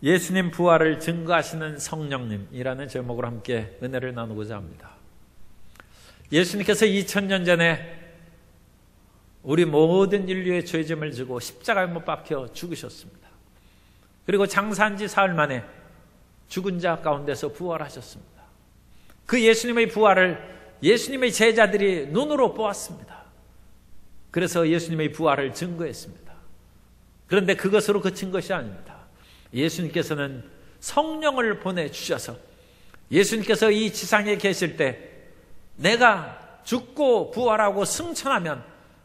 예수님 부활을 증거하시는 성령님이라는 제목으로 함께 은혜를 나누고자 합니다. 예수님께서 2000년 전에 우리 모든 인류의 죄짐을 지고 십자가에 못 박혀 죽으셨습니다. 그리고 장사한 지 사흘 만에 죽은 자 가운데서 부활하셨습니다. 그 예수님의 부활을 예수님의 제자들이 눈으로 보았습니다. 그래서 예수님의 부활을 증거했습니다. 그런데 그것으로 그친 것이 아닙니다. 예수님께서는 성령을 보내주셔서 예수님께서 이 지상에 계실 때 내가 죽고 부활하고 승천하면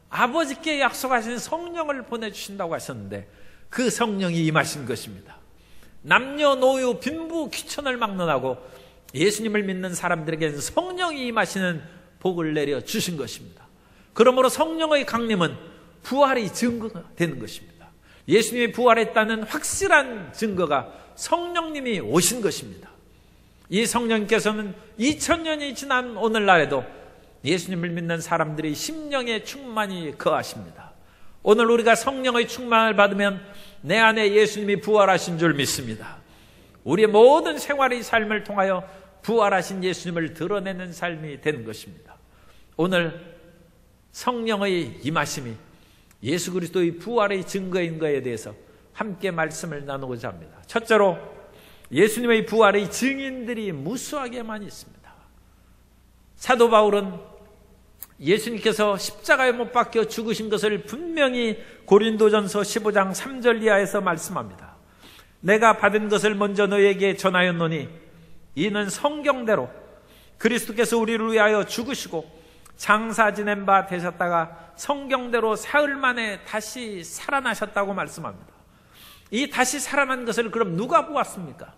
아버지께 약속하신 성령을 보내주신다고 하셨는데 그 성령이 임하신 것입니다. 남녀노유 빈부 귀천을 막론하고 예수님을 믿는 사람들에게는 성령이 임하시는 복을 내려주신 것입니다. 그러므로 성령의 강림은 부활이 증거가 되는 것입니다. 예수님이 부활했다는 확실한 증거가 성령님이 오신 것입니다. 이 성령님께서는 2000년이 지난 오늘날에도 예수님을 믿는 사람들이 심령의 충만이 거하십니다. 오늘 우리가 성령의 충만을 받으면 내 안에 예수님이 부활하신 줄 믿습니다. 우리의 모든 생활의 삶을 통하여 부활하신 예수님을 드러내는 삶이 되는 것입니다. 오늘 성령의 임하심이 예수 그리스도의 부활의 증거인 것에 대해서 함께 말씀을 나누고자 합니다. 첫째로 예수님의 부활의 증인들이 무수하게 많이 있습니다. 사도 바울은 예수님께서 십자가에 못 박혀 죽으신 것을 분명히 고린도전서 15장 3절 이하에서 말씀합니다. 내가 받은 것을 먼저 너에게 전하였노니 이는 성경대로 그리스도께서 우리를 위하여 죽으시고 장사 지낸 바 되셨다가 성경대로 사흘 만에 다시 살아나셨다고 말씀합니다. 이 다시 살아난 것을 그럼 누가 보았습니까?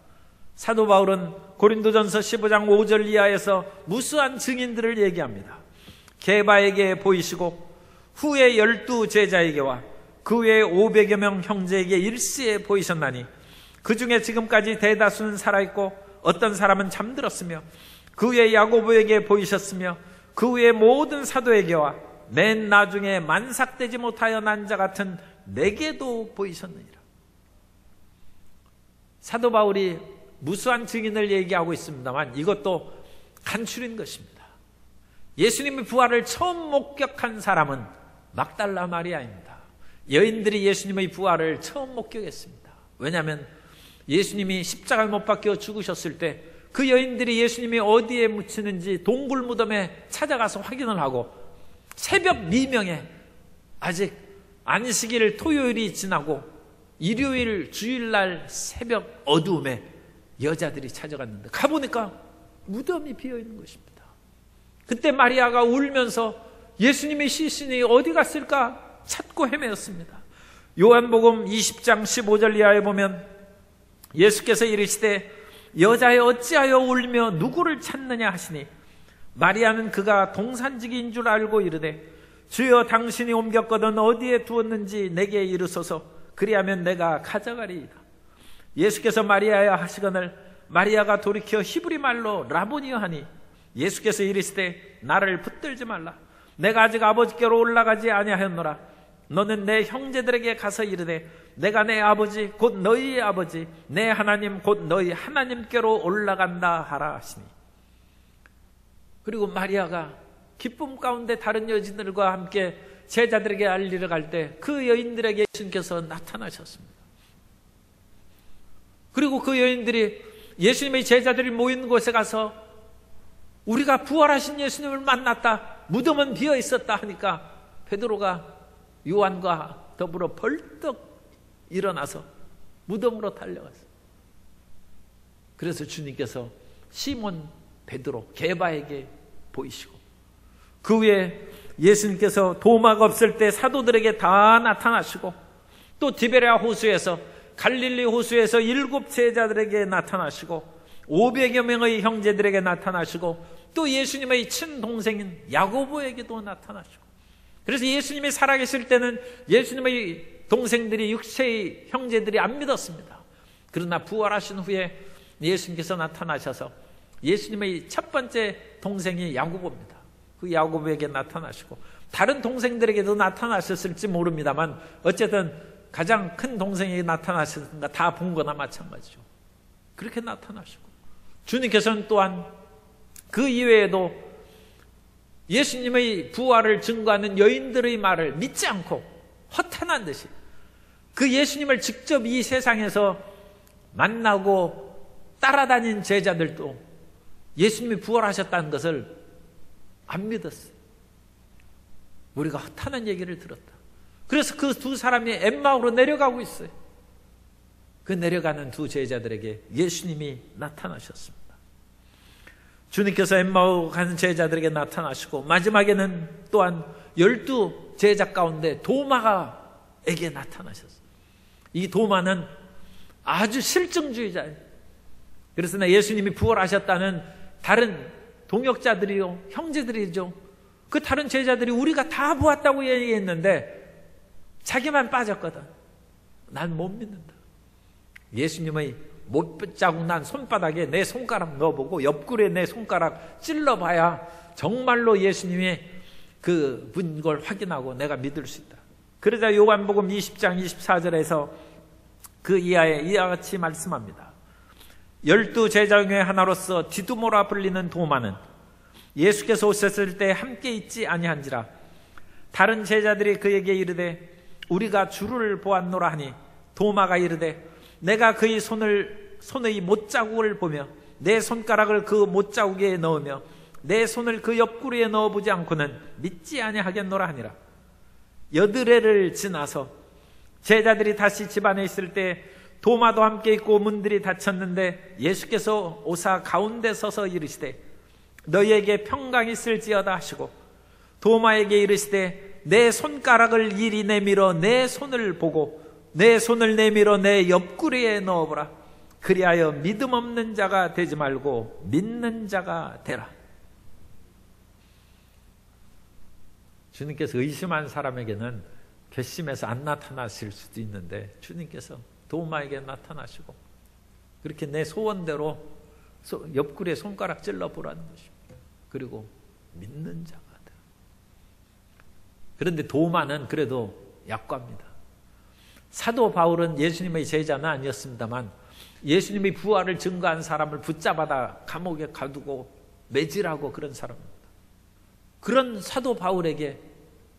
사도 바울은 고린도전서 15장 5절 이하에서 무수한 증인들을 얘기합니다. 게바에게 보이시고 후에 12 제자에게와 그 외에 500여 명 형제에게 일시에 보이셨나니 그 중에 지금까지 대다수는 살아있고 어떤 사람은 잠들었으며 그 외에 야고보에게 보이셨으며 그 외에 모든 사도에게와 맨 나중에 만삭되지 못하여 난 자 같은 내게도 보이셨느니라. 사도 바울이 무수한 증인을 얘기하고 있습니다만 이것도 간추린 것입니다. 예수님의 부활을 처음 목격한 사람은 막달라 마리아입니다. 여인들이 예수님의 부활을 처음 목격했습니다. 왜냐하면 예수님이 십자가에 못 박혀 죽으셨을 때 그 여인들이 예수님이 어디에 묻히는지 동굴 무덤에 찾아가서 확인을 하고 새벽 미명에 아직 안식일 토요일이 지나고 일요일 주일날 새벽 어두움에 여자들이 찾아갔는데 가보니까 무덤이 비어있는 것입니다. 그때 마리아가 울면서 예수님의 시신이 어디 갔을까 찾고 헤매었습니다. 요한복음 20장 15절 이하에 보면 예수께서 이르시되 여자여 어찌하여 울며 누구를 찾느냐 하시니 마리아는 그가 동산직인 줄 알고 이르되 주여 당신이 옮겼거든 어디에 두었는지 내게 이르소서 그리하면 내가 가져가리이다. 예수께서 마리아야 하시거늘 마리아가 돌이켜 히브리 말로 라보니여 하니 예수께서 이르시되 나를 붙들지 말라. 내가 아직 아버지께로 올라가지 아니하였노라. 너는 내 형제들에게 가서 이르되 내가 내 아버지 곧 너희의 아버지 내 하나님 곧 너희 하나님께로 올라간다 하라 하시니. 그리고 마리아가 기쁨 가운데 다른 여인들과 함께 제자들에게 알리러 갈 때 그 여인들에게 예수님께서 나타나셨습니다. 그리고 그 여인들이 예수님의 제자들이 모인 곳에 가서 우리가 부활하신 예수님을 만났다. 무덤은 비어 있었다 하니까 베드로가 요한과 더불어 벌떡 일어나서 무덤으로 달려갔어요. 그래서 주님께서 시몬 베드로 게바에게 보이시고 그 후에 예수님께서 도마가 없을 때 사도들에게 다 나타나시고 또 디베랴 호수에서 갈릴리 호수에서 7 제자들에게 나타나시고 500여 명의 형제들에게 나타나시고 또 예수님의 친동생인 야고보에게도 나타나시고 그래서 예수님이 살아계실 때는 예수님의 동생들이 육체의 형제들이 안 믿었습니다. 그러나 부활하신 후에 예수님께서 나타나셔서 예수님의 첫 번째 동생이 야고보입니다. 그 야고보에게 나타나시고 다른 동생들에게도 나타나셨을지 모릅니다만 어쨌든 가장 큰 동생에게 나타나셨던가 다 본 거나 마찬가지죠. 그렇게 나타나시고, 주님께서는 또한 그 이외에도 예수님의 부활을 증거하는 여인들의 말을 믿지 않고 허탄한 듯이 그 예수님을 직접 이 세상에서 만나고 따라다닌 제자들도 예수님이 부활하셨다는 것을 안 믿었어요. 우리가 허탄한 얘기를 들었다. 그래서 그 두 사람이 엠마오로 내려가고 있어요. 그 내려가는 두 제자들에게 예수님이 나타나셨습니다. 주님께서 엠마오 가는 제자들에게 나타나시고, 마지막에는 또한 12 제자 가운데 도마에게 나타나셨어요. 이 도마는 아주 실증주의자예요. 그래서 예수님이 부활하셨다는 다른 동역자들이요, 형제들이죠, 그 다른 제자들이 우리가 다 보았다고 얘기했는데 자기만 빠졌거든. 난 못 믿는다. 예수님의 못자국 난 손바닥에 내 손가락 넣어보고 옆구리에 내 손가락 찔러봐야 정말로 예수님의 그 분 걸 확인하고 내가 믿을 수 있다. 그러자 요한복음 20장 24절에서 그 이하에 이와 같이 말씀합니다. 12 제자 중에 하나로서 디두모라 불리는 도마는 예수께서 오셨을 때 함께 있지 아니한지라. 다른 제자들이 그에게 이르되 우리가 주를 보았노라 하니 도마가 이르되 내가 그의 손의 못자국을 보며 내 손가락을 그 못자국에 넣으며 내 손을 그 옆구리에 넣어보지 않고는 믿지 아니하겠노라 하니라. 여드레를 지나서 제자들이 다시 집안에 있을 때 도마도 함께 있고 문들이 닫혔는데 예수께서 오사 가운데 서서 이르시되 너희에게 평강이 있을지어다 하시고 도마에게 이르시되 내 손가락을 이리 내밀어 내 손을 보고 내 손을 내밀어 내 옆구리에 넣어보라. 그리하여 믿음 없는 자가 되지 말고 믿는 자가 되라. 주님께서 의심한 사람에게는 괘씸해서 안 나타나실 수도 있는데 주님께서 도마에게 나타나시고 그렇게 내 소원대로 옆구리에 손가락 찔러보라는 것입니다. 그리고 믿는 자가 되라. 그런데 도마는 그래도 약과입니다. 사도 바울은 예수님의 제자는 아니었습니다만 예수님의 부활을 증거한 사람을 붙잡아다 감옥에 가두고 매질하고 그런 사람입니다. 그런 사도 바울에게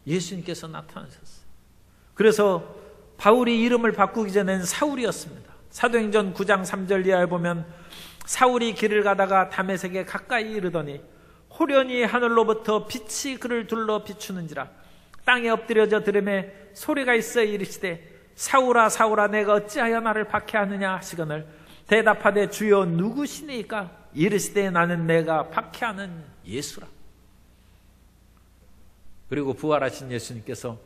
예수님께서 나타나셨어요. 그래서 바울이 이름을 바꾸기 전에는 사울이었습니다. 사도행전 9장 3절 이하에 보면 사울이 길을 가다가 다메섹에 가까이 이르더니 호련히 하늘로부터 빛이 그를 둘러 비추는지라. 땅에 엎드려져 들음에 소리가 있어 이르시되 사울아 사울아 내가 어찌하여 나를 박해하느냐 하시거늘 대답하되 주여 누구시니까? 이르시되 나는 내가 박해하는 예수라. 그리고 부활하신 예수님께서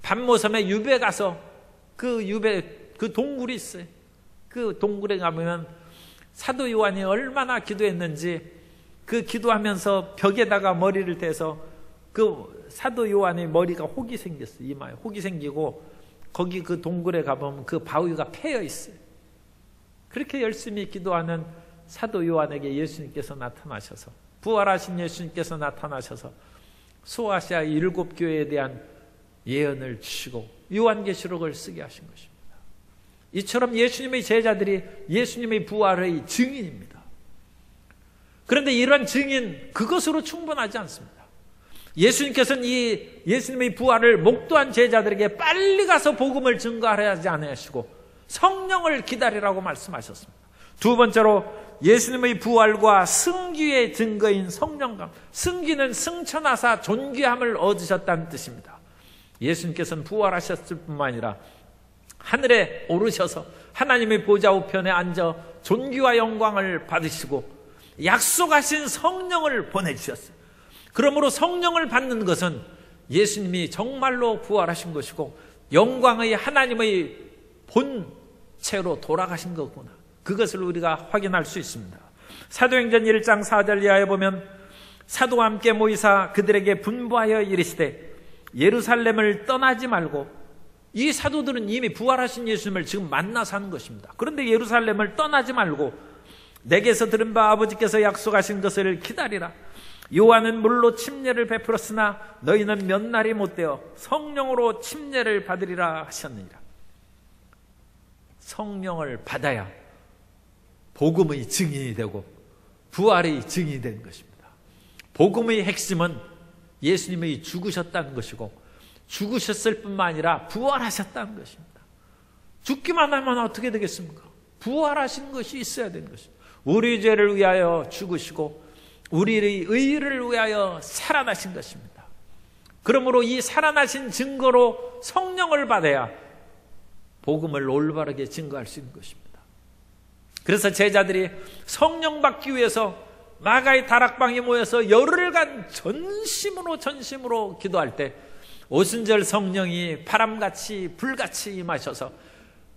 밤모섬에 유배 가서 그 동굴이 있어요. 그 동굴에 가면 사도 요한이 얼마나 기도했는지 그 기도하면서 벽에다가 머리를 대서 그 사도 요한의 머리가 혹이 생겼어요. 이마에 혹이 생기고 거기 그 동굴에 가보면 그 바위가 패여 있어요. 그렇게 열심히 기도하는 사도 요한에게 예수님께서 나타나셔서 부활하신 예수님께서 나타나셔서 소아시아 7 교회에 대한 예언을 주시고 요한계시록을 쓰게 하신 것입니다. 이처럼 예수님의 제자들이 예수님의 부활의 증인입니다. 그런데 이런 증인 그것으로 충분하지 않습니다. 예수님께서는 이 예수님의 부활을 목도한 제자들에게 빨리 가서 복음을 증거하지 않으시고 성령을 기다리라고 말씀하셨습니다. 두 번째로 예수님의 부활과 승귀의 증거인 성령감. 승귀는 승천하사 존귀함을 얻으셨다는 뜻입니다. 예수님께서는 부활하셨을 뿐만 아니라 하늘에 오르셔서 하나님의 보좌 우편에 앉아 존귀와 영광을 받으시고 약속하신 성령을 보내주셨어요. 그러므로 성령을 받는 것은 예수님이 정말로 부활하신 것이고 영광의 하나님의 본체로 돌아가신 거구나. 그것을 우리가 확인할 수 있습니다. 사도행전 1장 4절 이하에 보면 사도와 함께 모이사 그들에게 분부하여 이르시되 예루살렘을 떠나지 말고, 이 사도들은 이미 부활하신 예수님을 지금 만나서 하는 것입니다. 그런데 예루살렘을 떠나지 말고 내게서 들은 바 아버지께서 약속하신 것을 기다리라. 요한은 물로 침례를 베풀었으나 너희는 몇 날이 못되어 성령으로 침례를 받으리라 하셨느니라. 성령을 받아야 복음의 증인이 되고 부활의 증인이 되는 것입니다. 복음의 핵심은 예수님이 죽으셨다는 것이고 죽으셨을 뿐만 아니라 부활하셨다는 것입니다. 죽기만 하면 어떻게 되겠습니까? 부활하신 것이 있어야 되는 것입니다. 우리 죄를 위하여 죽으시고 우리의 의를 위하여 살아나신 것입니다. 그러므로 이 살아나신 증거로 성령을 받아야 복음을 올바르게 증거할 수 있는 것입니다. 그래서 제자들이 성령 받기 위해서 마가의 다락방에 모여서 열흘간 전심으로 기도할 때 오순절 성령이 바람같이 불같이 임하셔서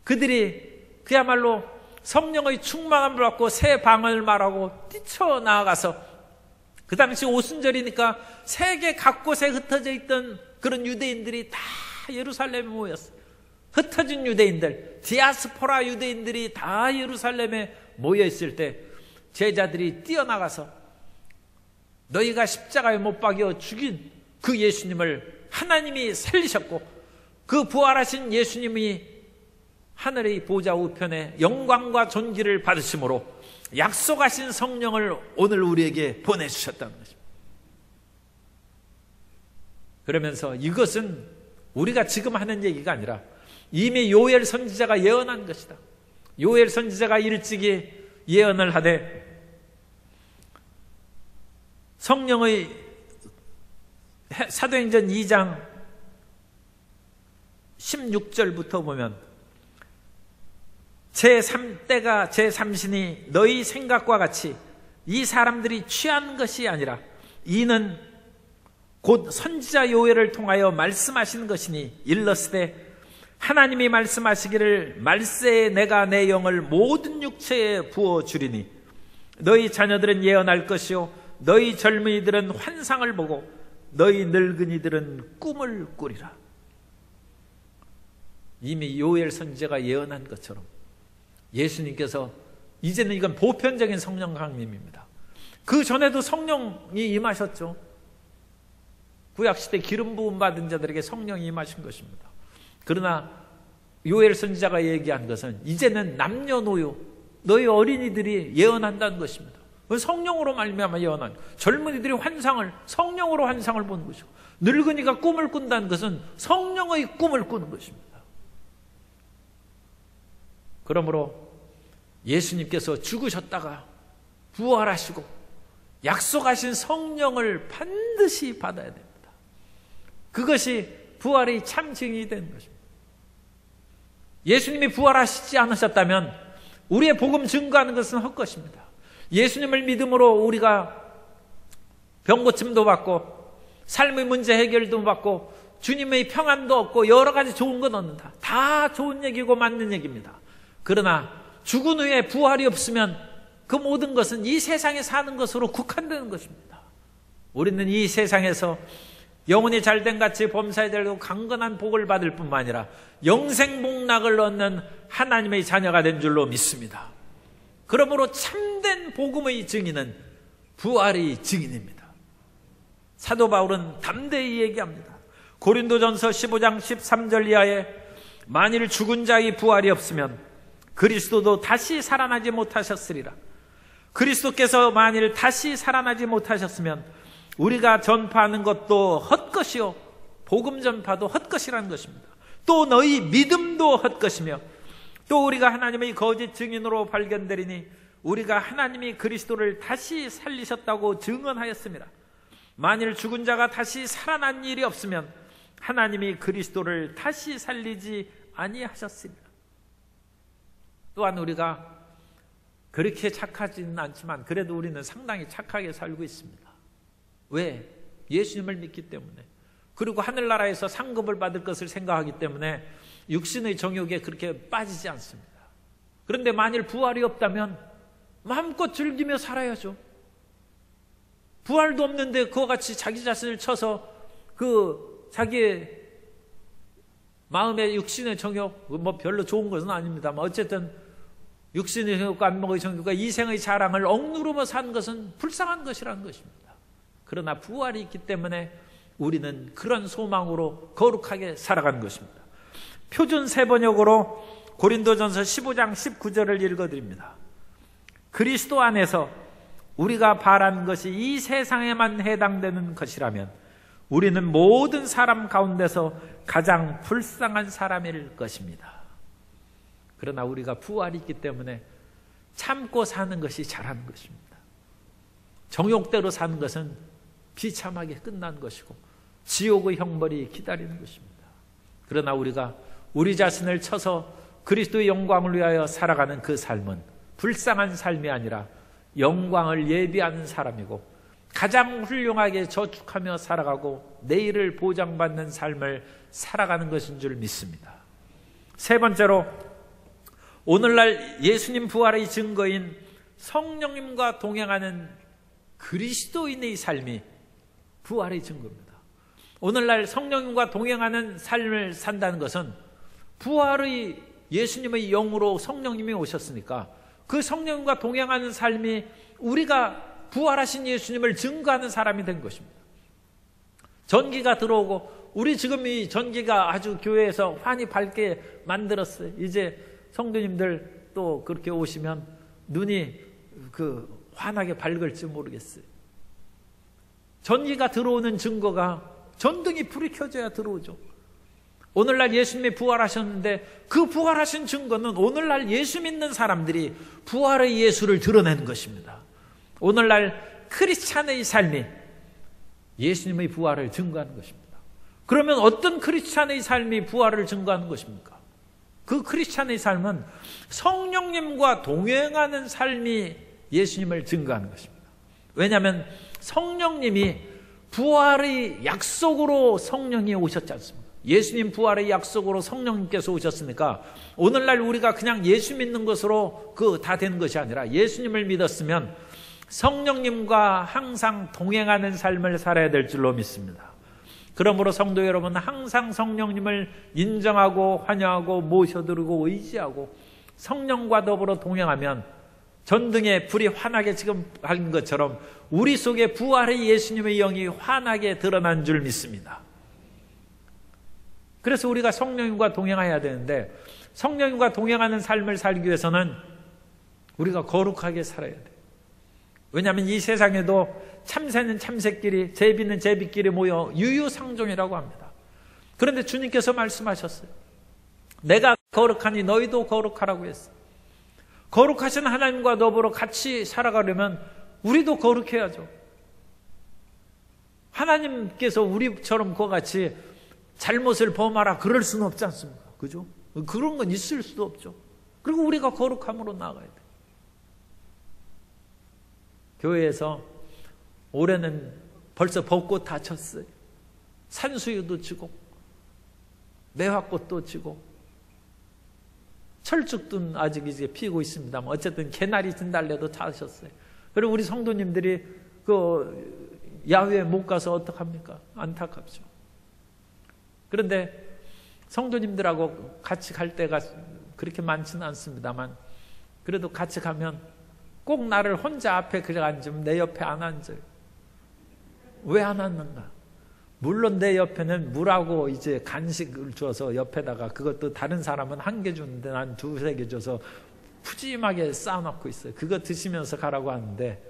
그들이 그야말로 성령의 충만함을 받고 새 방을 말하고 뛰쳐나가서 그 당시 오순절이니까 세계 각곳에 흩어져 있던 그런 유대인들이 다 예루살렘에 모였어요. 흩어진 유대인들, 디아스포라 유대인들이 다 예루살렘에 모여있을 때 제자들이 뛰어나가서 너희가 십자가에 못 박여 죽인 그 예수님을 하나님이 살리셨고 그 부활하신 예수님이 하늘의 보좌 우편에 영광과 존귀를 받으심으로 약속하신 성령을 오늘 우리에게 보내주셨다는 것입니다. 그러면서 이것은 우리가 지금 하는 얘기가 아니라 이미 요엘 선지자가 예언한 것이다. 요엘 선지자가 일찍이 예언을 하되 성령의 사도행전 2장 16절부터 보면 제3때가 제3신이 너희 생각과 같이 이 사람들이 취한 것이 아니라 이는 곧 선지자 요엘을 통하여 말씀하신 것이니 일렀으되 하나님이 말씀하시기를 말세에 내가 내 영을 모든 육체에 부어주리니 너희 자녀들은 예언할 것이요 너희 젊은이들은 환상을 보고 너희 늙은이들은 꿈을 꾸리라. 이미 요엘 선지자가 예언한 것처럼 예수님께서 이제는 이건 보편적인 성령 강림입니다. 그 전에도 성령이 임하셨죠. 구약시대 기름 부음 받은 자들에게 성령이 임하신 것입니다. 그러나 요엘 선지자가 얘기한 것은 이제는 남녀노소 너희 어린이들이 예언한다는 것입니다. 성령으로 말미암아 예언한, 젊은이들이 환상을 성령으로 환상을 보는 것이고 늙은이가 꿈을 꾼다는 것은 성령의 꿈을 꾸는 것입니다. 그러므로 예수님께서 죽으셨다가 부활하시고 약속하신 성령을 반드시 받아야 됩니다. 그것이 부활의 참 증인이 되는 것입니다. 예수님이 부활하시지 않으셨다면 우리의 복음 증거하는 것은 헛것입니다. 예수님을 믿음으로 우리가 병고침도 받고 삶의 문제 해결도 받고 주님의 평안도 얻고 여러 가지 좋은 건 얻는다. 다 좋은 얘기고 맞는 얘기입니다. 그러나 죽은 후에 부활이 없으면 그 모든 것은 이 세상에 사는 것으로 국한되는 것입니다. 우리는 이 세상에서 영혼이 잘된 같이 범사에 되고 강건한 복을 받을 뿐만 아니라 영생복락을 얻는 하나님의 자녀가 된 줄로 믿습니다. 그러므로 참된 복음의 증인은 부활의 증인입니다. 사도 바울은 담대히 얘기합니다. 고린도전서 15장 13절 이하에 만일 죽은 자의 부활이 없으면 그리스도도 다시 살아나지 못하셨으리라. 그리스도께서 만일 다시 살아나지 못하셨으면 우리가 전파하는 것도 헛것이요 복음 전파도 헛것이라는 것입니다. 또 너희 믿음도 헛것이며 또 우리가 하나님의 거짓 증인으로 발견되리니 우리가 하나님이 그리스도를 다시 살리셨다고 증언하였습니다. 만일 죽은 자가 다시 살아난 일이 없으면 하나님이 그리스도를 다시 살리지 아니하셨습니다. 또한 우리가 그렇게 착하지는 않지만 그래도 우리는 상당히 착하게 살고 있습니다. 왜? 예수님을 믿기 때문에, 그리고 하늘나라에서 상급을 받을 것을 생각하기 때문에 육신의 정욕에 그렇게 빠지지 않습니다. 그런데 만일 부활이 없다면 마음껏 즐기며 살아야죠. 부활도 없는데 그와 같이 자기 자신을 쳐서 그 자기의 마음의 육신의 정욕, 뭐 별로 좋은 것은 아닙니다만 어쨌든 육신의 정욕과 안목의 정욕과 이생의 자랑을 억누르며 사는 것은 불쌍한 것이라는 것입니다. 그러나 부활이 있기 때문에 우리는 그런 소망으로 거룩하게 살아가는 것입니다. 표준 세번역으로 고린도전서 15장 19절을 읽어드립니다. 그리스도 안에서 우리가 바라는 것이 이 세상에만 해당되는 것이라면 우리는 모든 사람 가운데서 가장 불쌍한 사람일 것입니다. 그러나 우리가 부활이 있기 때문에 참고 사는 것이 잘하는 것입니다. 정욕대로 사는 것은 비참하게 끝난 것이고 지옥의 형벌이 기다리는 것입니다. 그러나 우리가 우리 자신을 쳐서 그리스도의 영광을 위하여 살아가는 그 삶은 불쌍한 삶이 아니라 영광을 예비하는 사람이고 가장 훌륭하게 저축하며 살아가고 내일을 보장받는 삶을 살아가는 것인 줄 믿습니다. 세 번째로, 오늘날 예수님 부활의 증거인 성령님과 동행하는 그리스도인의 삶이 부활의 증거입니다. 오늘날 성령님과 동행하는 삶을 산다는 것은 부활의 예수님의 영으로 성령님이 오셨으니까 그 성령님과 동행하는 삶이 우리가 부활하신 예수님을 증거하는 사람이 된 것입니다. 전기가 들어오고 우리 지금 이 전기가 아주 교회에서 환히 밝게 만들었어요. 이제 성도님들 또 그렇게 오시면 눈이 환하게 밝을지 모르겠어요. 전기가 들어오는 증거가 전등이 불이 켜져야 들어오죠. 오늘날 예수님이 부활하셨는데 그 부활하신 증거는 오늘날 예수 믿는 사람들이 부활의 예수를 드러내는 것입니다. 오늘날 크리스찬의 삶이 예수님의 부활을 증거하는 것입니다. 그러면 어떤 크리스찬의 삶이 부활을 증거하는 것입니까? 그 크리스찬의 삶은 성령님과 동행하는 삶이 예수님을 증거하는 것입니다. 왜냐하면 성령님이 부활의 약속으로 성령이 오셨지 않습니까? 예수님 부활의 약속으로 성령님께서 오셨으니까 오늘날 우리가 그냥 예수 믿는 것으로 다 되는 것이 아니라 예수님을 믿었으면 성령님과 항상 동행하는 삶을 살아야 될 줄로 믿습니다. 그러므로 성도 여러분, 항상 성령님을 인정하고 환영하고 모셔드리고 의지하고 성령과 더불어 동행하면 전등에 불이 환하게 지금 밝은 것처럼 우리 속에 부활의 예수님의 영이 환하게 드러난 줄 믿습니다. 그래서 우리가 성령님과 동행해야 되는데 성령님과 동행하는 삶을 살기 위해서는 우리가 거룩하게 살아야 돼요. 왜냐하면 이 세상에도 참새는 참새끼리, 제비는 제비끼리 모여 유유상종이라고 합니다. 그런데 주님께서 말씀하셨어요. 내가 거룩하니 너희도 거룩하라고 했어요. 거룩하신 하나님과 더불어 같이 살아가려면 우리도 거룩해야죠. 하나님께서 우리처럼 그와 같이 잘못을 범하라 그럴 수는 없지 않습니까? 그죠? 그런 건 있을 수도 없죠. 그리고 우리가 거룩함으로 나아가야 돼요. 교회에서 올해는 벌써 벚꽃 다 쳤어요. 산수유도 지고 매화꽃도 지고 철쭉도 아직 이제 피고 있습니다만 어쨌든 개나리 진달래도 차셨어요. 그리고 우리 성도님들이 야외에 못 가서 어떡합니까? 안타깝죠. 그런데 성도님들하고 같이 갈 때가 그렇게 많지는 않습니다만 그래도 같이 가면 꼭 나를 혼자 앞에 그래 앉으면 내 옆에 안 앉아요. 왜 안 앉는가? 물론 내 옆에는 물하고 이제 간식을 줘서 옆에다가 그것도 다른 사람은 1개 주는데 난 2, 3개 줘서 푸짐하게 쌓아놓고 있어요. 그거 드시면서 가라고 하는데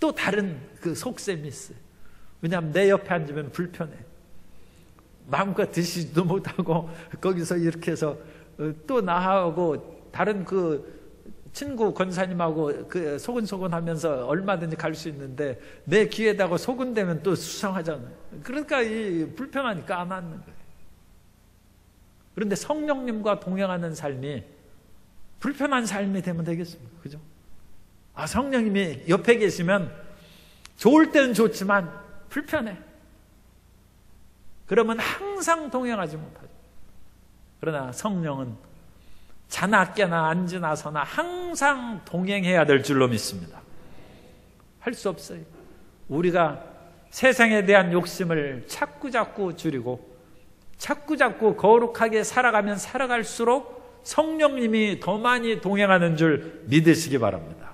또 다른 그 속셈이 있어요. 왜냐하면 내 옆에 앉으면 불편해. 마음껏 드시지도 못하고 거기서 이렇게 해서 또 나하고 다른 그 친구 권사님하고 그 소근소근 하면서 얼마든지 갈 수 있는데 내 귀에다가 소근대면 또 수상하잖아요. 그러니까 불편하니까 안 앉는 거예요. 그런데 성령님과 동행하는 삶이 불편한 삶이 되면 되겠습니까? 그죠? 성령님이 옆에 계시면 좋을 때는 좋지만 불편해. 그러면 항상 동행하지 못하죠. 그러나 성령은 자나 깨나 앉으나 서나 항상 동행해야 될 줄로 믿습니다. 할 수 없어요. 우리가 세상에 대한 욕심을 자꾸 줄이고 자꾸 거룩하게 살아가면 살아갈수록 성령님이 더 많이 동행하는 줄 믿으시기 바랍니다.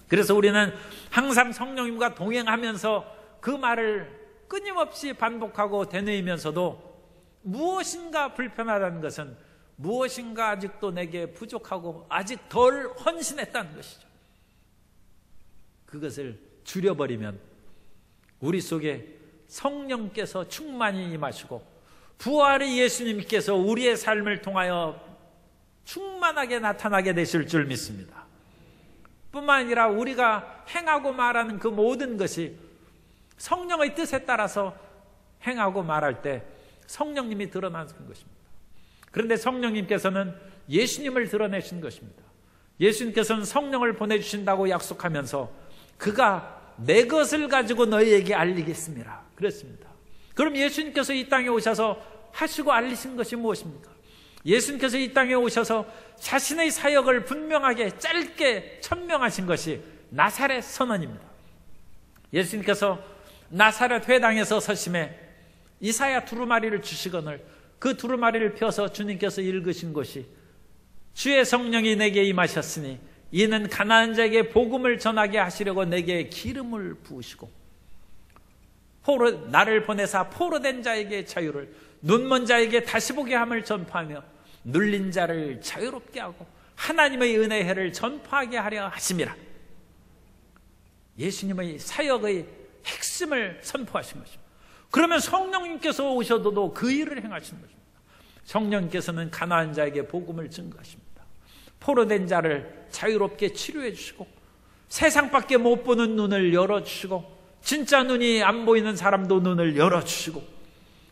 그래서 우리는 항상 성령님과 동행하면서 그 말을 끊임없이 반복하고 되뇌이면서도 무엇인가 불편하다는 것은 무엇인가 아직도 내게 부족하고 아직 덜 헌신했다는 것이죠. 그것을 줄여버리면 우리 속에 성령께서 충만히 임하시고 부활의 예수님께서 우리의 삶을 통하여 충만하게 나타나게 되실 줄 믿습니다. 뿐만 아니라 우리가 행하고 말하는 그 모든 것이 성령의 뜻에 따라서 행하고 말할 때 성령님이 드러나는 것입니다. 그런데 성령님께서는 예수님을 드러내신 것입니다. 예수님께서는 성령을 보내주신다고 약속하면서 그가 내 것을 가지고 너희에게 알리겠습니다. 그랬습니다. 그럼 예수님께서 이 땅에 오셔서 하시고 알리신 것이 무엇입니까? 예수님께서 이 땅에 오셔서 자신의 사역을 분명하게 짧게 천명하신 것이 나사렛 선언입니다. 예수님께서 나사렛 회당에서 서심해 이사야 두루마리를 주시거늘 그 두루마리를 펴서 주님께서 읽으신 것이 주의 성령이 내게 임하셨으니 이는 가난한 자에게 복음을 전하게 하시려고 내게 기름을 부으시고 나를 보내사 포로된 자에게 자유를 눈먼 자에게 다시 보게 함을 전파하며 눌린 자를 자유롭게 하고 하나님의 은혜의 해를 전파하게 하려 하심이라. 예수님의 사역의 핵심을 선포하신 것입니다. 그러면 성령님께서 오셔도 그 일을 행하시는 것입니다. 성령님께서는 가난한 자에게 복음을 증거하십니다. 포로된 자를 자유롭게 치료해 주시고 세상밖에 못 보는 눈을 열어주시고 진짜 눈이 안 보이는 사람도 눈을 열어주시고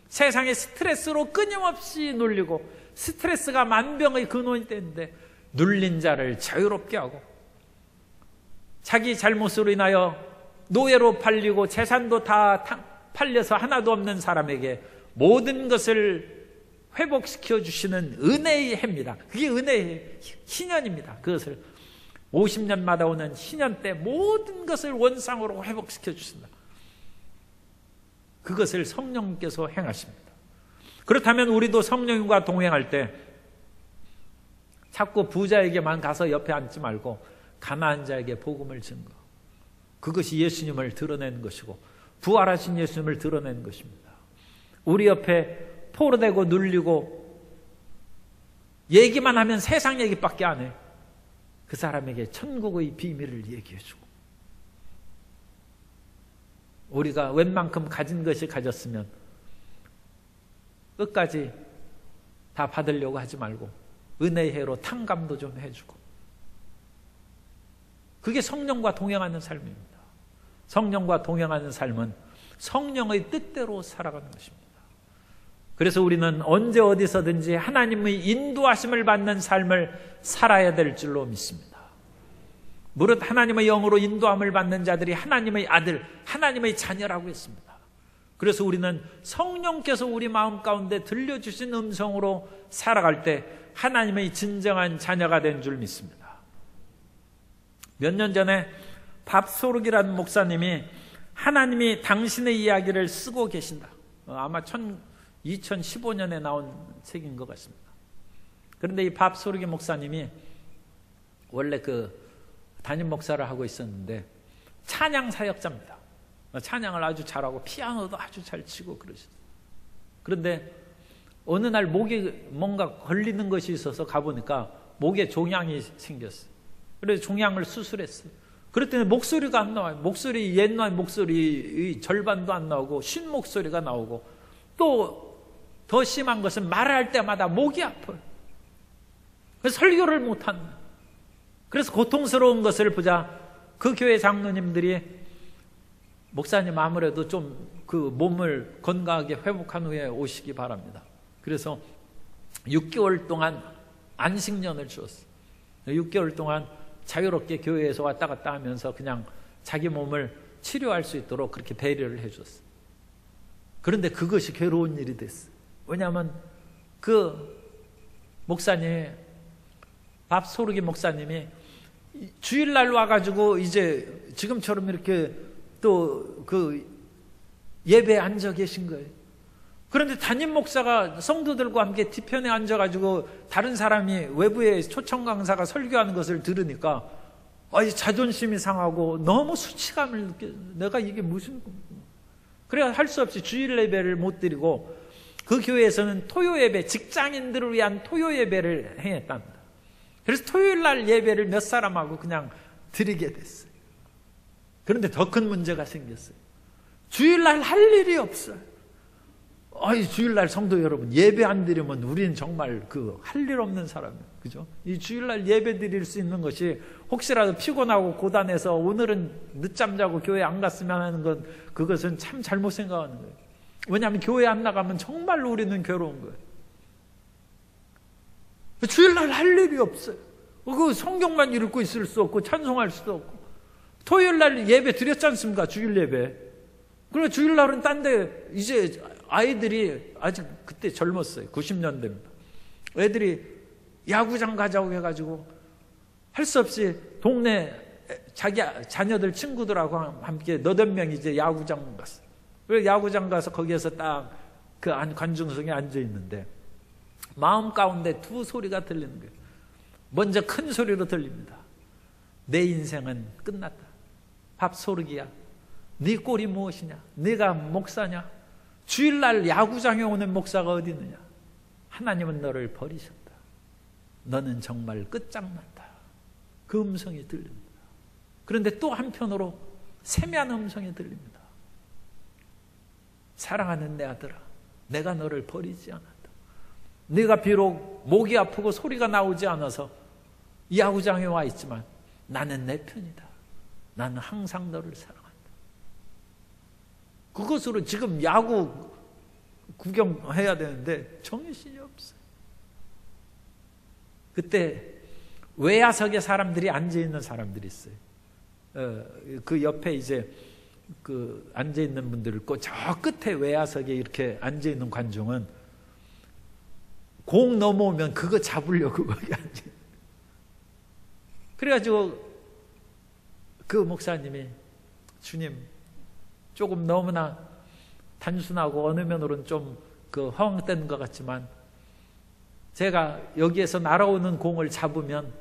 세상의 스트레스로 끊임없이 눌리고 스트레스가 만병의 근원이 되는데 눌린 자를 자유롭게 하고 자기 잘못으로 인하여 노예로 팔리고 재산도 다 팔려서 하나도 없는 사람에게 모든 것을 회복시켜 주시는 은혜의 해입니다. 그게 은혜의 희년입니다. 그것을 50년마다 오는 희년 때 모든 것을 원상으로 회복시켜 주신다. 그것을 성령님께서 행하십니다. 그렇다면 우리도 성령님과 동행할 때 자꾸 부자에게만 가서 옆에 앉지 말고 가난한 자에게 복음을 증거, 그것이 예수님을 드러내는 것이고 부활하신 예수님을 드러내는 것입니다. 우리 옆에 포로되고 눌리고 얘기만 하면 세상 얘기밖에 안 해. 그 사람에게 천국의 비밀을 얘기해주고 우리가 웬만큼 가진 것이 가졌으면 끝까지 다 받으려고 하지 말고 은혜의 해로 탕감도 좀 해주고 그게 성령과 동행하는 삶입니다. 성령과 동행하는 삶은 성령의 뜻대로 살아가는 것입니다. 그래서 우리는 언제 어디서든지 하나님의 인도하심을 받는 삶을 살아야 될 줄로 믿습니다. 무릇 하나님의 영으로 인도함을 받는 자들이 하나님의 아들, 하나님의 자녀라고 했습니다. 그래서 우리는 성령께서 우리 마음 가운데 들려주신 음성으로 살아갈 때 하나님의 진정한 자녀가 된 줄 믿습니다. 몇 년 전에 밥소르기라는 목사님이 하나님이 당신의 이야기를 쓰고 계신다. 아마 2015년에 나온 책인 것 같습니다. 그런데 이 밥소르기 목사님이 원래 그 담임 목사를 하고 있었는데 찬양 사역자입니다. 찬양을 아주 잘하고 피아노도 아주 잘 치고 그러셨어요. 그런데 어느 날 목에 뭔가 걸리는 것이 있어서 가보니까 목에 종양이 생겼어요. 그래서 종양을 수술했어요. 그랬더니 목소리가 안 나와요. 목소리, 옛날 목소리 절반도 안 나오고 쉰 목소리가 나오고 또 더 심한 것은 말할 때마다 목이 아파요. 그래서 설교를 못하는 거예요. 그래서 고통스러운 것을 보자 그 교회 장로님들이 목사님 아무래도 좀 그 몸을 건강하게 회복한 후에 오시기 바랍니다. 그래서 6개월 동안 안식년을 주었어요. 6개월 동안 자유롭게 교회에서 왔다 갔다 하면서 그냥 자기 몸을 치료할 수 있도록 그렇게 배려를 해줬어요. 그런데 그것이 괴로운 일이 됐어요. 왜냐하면 그 목사님이 밥소르기 목사님이 주일날 와가지고 이제 지금처럼 이렇게 또 그 예배에 앉아 계신 거예요. 그런데 담임 목사가 성도들과 함께 뒤편에 앉아가지고 다른 사람이 외부에 초청 강사가 설교하는 것을 들으니까 자존심이 상하고 너무 수치감을 느껴. 내가 이게 무슨 그래야 할 수 없이 주일 예배를 못 드리고 그 교회에서는 토요 예배, 직장인들을 위한 토요 예배를 행했답니다. 그래서 토요일 날 예배를 몇 사람하고 그냥 드리게 됐어요. 그런데 더 큰 문제가 생겼어요. 주일날 할 일이 없어요. 주일날 성도 여러분, 예배 안 드리면 우리는 정말 할 일 없는 사람이에요. 그죠? 이 주일날 예배 드릴 수 있는 것이 혹시라도 피곤하고 고단해서 오늘은 늦잠 자고 교회 안 갔으면 하는 건, 그것은 참 잘못 생각하는 거예요. 왜냐하면 교회 안 나가면 정말로 우리는 괴로운 거예요. 주일날 할 일이 없어요. 그 성경만 읽고 있을 수 없고 찬송할 수도 없고. 토요일날 예배 드렸지 않습니까? 주일 예배. 그리고 주일날은 딴 데, 이제 아이들이 아직 그때 젊었어요. 90년대입니다. 애들이 야구장 가자고 해가지고 할 수 없이 동네 자기 자녀들 친구들하고 함께 8명 이제 야구장 갔어요. 그래서 야구장 가서 거기에서 딱 그 관중석에 앉아 있는데 마음 가운데 두 소리가 들리는 거예요. 먼저 큰 소리로 들립니다. 내 인생은 끝났다. 밥소르기야. 네 꼴이 무엇이냐? 네가 목사냐? 주일날 야구장에 오는 목사가 어디 있느냐? 하나님은 너를 버리셨다. 너는 정말 끝장났다. 그 음성이 들립니다. 그런데 또 한편으로 세미한 음성이 들립니다. 사랑하는 내 아들아, 내가 너를 버리지 않았다. 네가 비록 목이 아프고 소리가 나오지 않아서 야구장에 와 있지만 나는 내 편이다. 나는 항상 너를 사랑한다. 그것으로 지금 야구 구경해야 되는데 정신이 없어요. 그때 외야석에 사람들이 앉아있는 사람들이 있어요. 그 옆에 이제 앉아있는 분들 있고, 저 끝에 외야석에 이렇게 앉아있는 관중은 공 넘어오면 그거 잡으려고 거기 앉아있어요. 그래가지고 그 목사님이, 주님, 조금 너무나 단순하고 어느 면으로는 좀 허황된 것 같지만 제가 여기에서 날아오는 공을 잡으면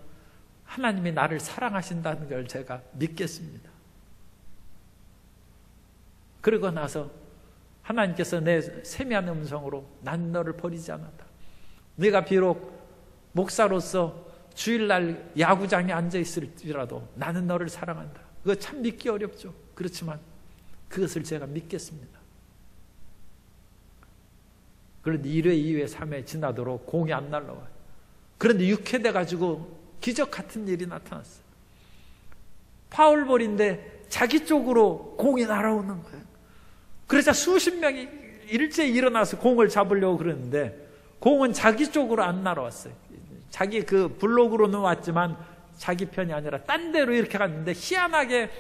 하나님이 나를 사랑하신다는 걸 제가 믿겠습니다. 그러고 나서 하나님께서 내 세미한 음성으로 난 너를 버리지 않았다. 네가 비록 목사로서 주일날 야구장에 앉아있을지라도 나는 너를 사랑한다. 그거 참 믿기 어렵죠. 그렇지만 그것을 제가 믿겠습니다. 그런데 1회, 2회, 3회 지나도록 공이 안 날라와요. 그런데 6회 돼가지고 기적 같은 일이 나타났어요. 파울볼인데 자기 쪽으로 공이 날아오는 거예요. 그래서 수십 명이 일제히 일어나서 공을 잡으려고 그러는데 공은 자기 쪽으로 안 날아왔어요. 자기 그 블록으로는 왔지만 자기 편이 아니라 딴 데로 이렇게 갔는데 희한하게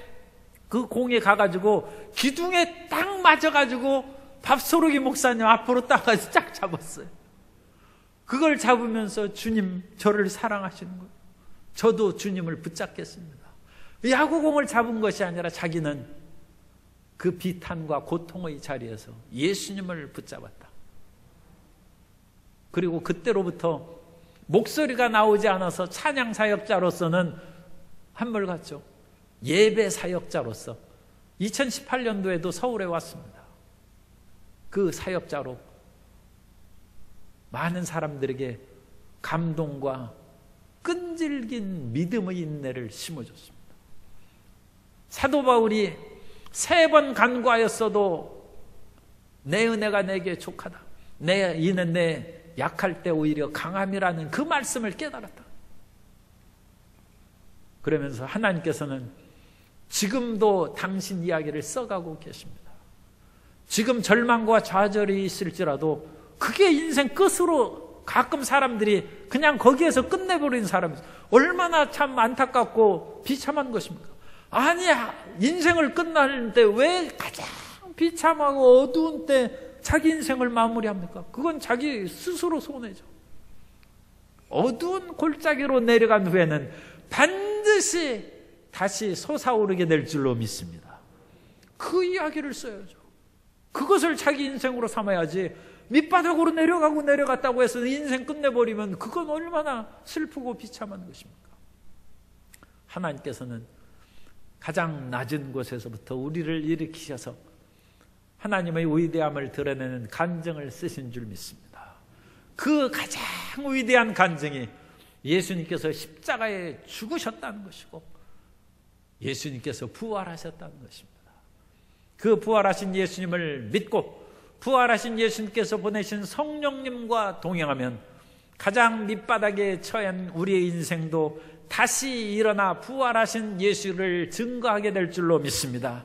그 공에 가가지고 기둥에 딱 맞아가지고 밥소르기 목사님 앞으로 딱 가서 쫙 잡았어요. 그걸 잡으면서 주님 저를 사랑하시는 거예요. 저도 주님을 붙잡겠습니다. 야구공을 잡은 것이 아니라 자기는 그 비탄과 고통의 자리에서 예수님을 붙잡았다. 그리고 그때로부터 목소리가 나오지 않아서 찬양 사역자로서는 한물같죠. 예배 사역자로서 2018년도에도 서울에 왔습니다. 그 사역자로 많은 사람들에게 감동과 끈질긴 믿음의 인내를 심어줬습니다. 사도 바울이 3번 간구하였어도 내 은혜가 내게 족하다. 이는 내 약할 때 오히려 강함이라는 그 말씀을 깨달았다. 그러면서 하나님께서는 지금도 당신 이야기를 써가고 계십니다. 지금 절망과 좌절이 있을지라도 그게 인생 끝으로 가끔 사람들이 그냥 거기에서 끝내버린 사람이 얼마나 참 안타깝고 비참한 것입니까? 아니야, 인생을 끝날 때 왜 가장 비참하고 어두운 때 자기 인생을 마무리합니까? 그건 자기 스스로 손해죠. 어두운 골짜기로 내려간 후에는 반드시 다시 솟아오르게 될 줄로 믿습니다. 그 이야기를 써야죠. 그것을 자기 인생으로 삼아야지 밑바닥으로 내려갔다고 해서 인생 끝내버리면 그건 얼마나 슬프고 비참한 것입니까? 하나님께서는 가장 낮은 곳에서부터 우리를 일으키셔서 하나님의 위대함을 드러내는 간증을 쓰신 줄 믿습니다. 그 가장 위대한 간증이 예수님께서 십자가에 죽으셨다는 것이고 예수님께서 부활하셨다는 것입니다. 그 부활하신 예수님을 믿고 부활하신 예수님께서 보내신 성령님과 동행하면 가장 밑바닥에 처한 우리의 인생도 다시 일어나 부활하신 예수를 증거하게 될 줄로 믿습니다.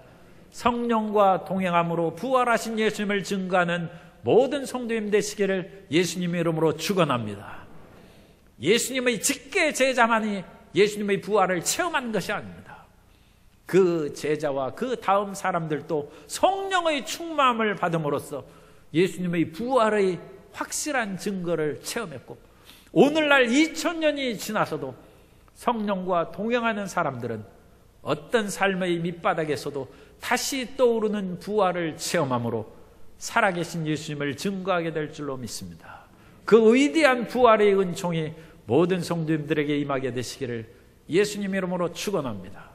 성령과 동행함으로 부활하신 예수님을 증거하는 모든 성도님 되시기를 예수님의 이름으로 축원합니다. 예수님의 직계 제자만이 예수님의 부활을 체험한 것이 아닙니다. 그 제자와 그 다음 사람들도 성령의 충만함을 받음으로써 예수님의 부활의 확실한 증거를 체험했고 오늘날 2000년이 지나서도 성령과 동행하는 사람들은 어떤 삶의 밑바닥에서도 다시 떠오르는 부활을 체험함으로 살아계신 예수님을 증거하게 될 줄로 믿습니다. 그 위대한 부활의 은총이 모든 성도님들에게 임하게 되시기를 예수님 이름으로 축원합니다.